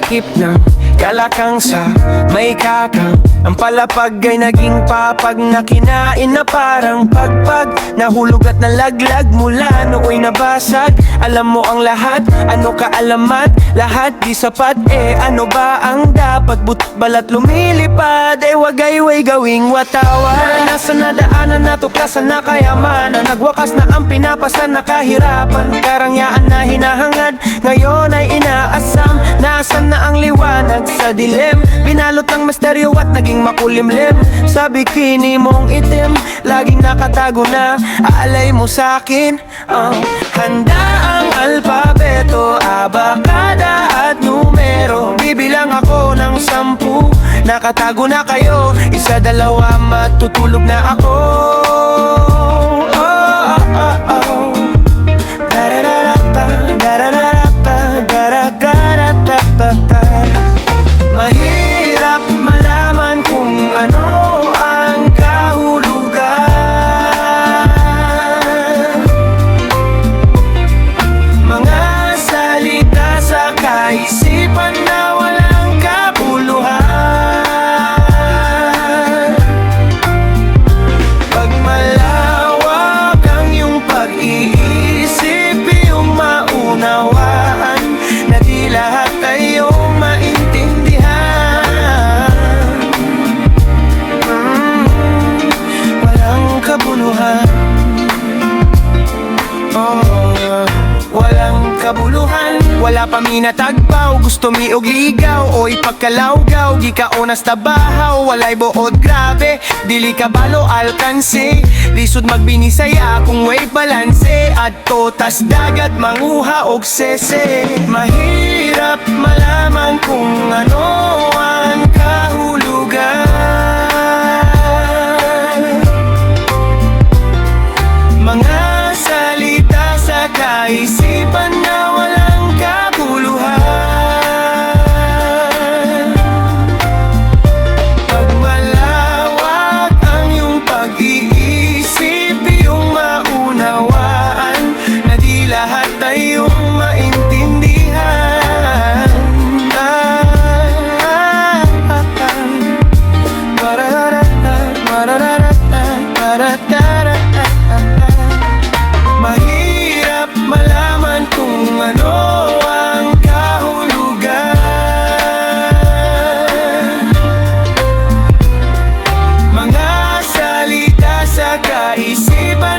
takip ng kalakang sa may kakang. Ang palapag ay naging papag na kinain na parang pagpag. Nahulog at nalaglag mula nooy nabasag. Alam mo ang lahat, ano kaalamat? Lahat di sapat, ano ba ang dapat? Butot balat lumilipad, wag ay gawing watawan. Nasa nadaanan na tuklasan na kayamanan, nagwakas na ang pinapasan na kahirapan. Karangyaan na hinahangad, ngayon ay inaasam. Nasaan na ang liwanag sa dilim? Binalot ng misteryo at naging makulimlim. Sa bikini mong itim, laging nakatago na aalay mo sa'kin. Handa ang alpabeto, abakada at numero. Bibilang ako ng 10, nakatago na kayo. Isa, dalawa, matutulog na ako. Mahirap malaman kung ano ang kahulugan. Mga salita sa kaisipan na walang kabuluhan. Pag malawak ang iyong pag-iisip, iyong maunawaan na di lahat ay iyong maintindihan. Walang kabuluhan. Walang kabuluhan. Wala pa minatagpaw, gusto mi og ligaw o ipagkalawgaw. Di ka onas tabahaw, walay buod grabe. Dili ka balo alkanse, lisod magbinisaya kung way balanse. Adto tas dagat manguha og sese. Mahirap malaman kung ano ang kahulugan. Mga salita sa kaisipan na walang kabuluhan. Pag malawak ang iyong pag-iisip, iyong maunawaan na di lahat ay iyong maintindihan. Mahirap malaman kung ano ang kahulugan. Mga salita sa kaisipan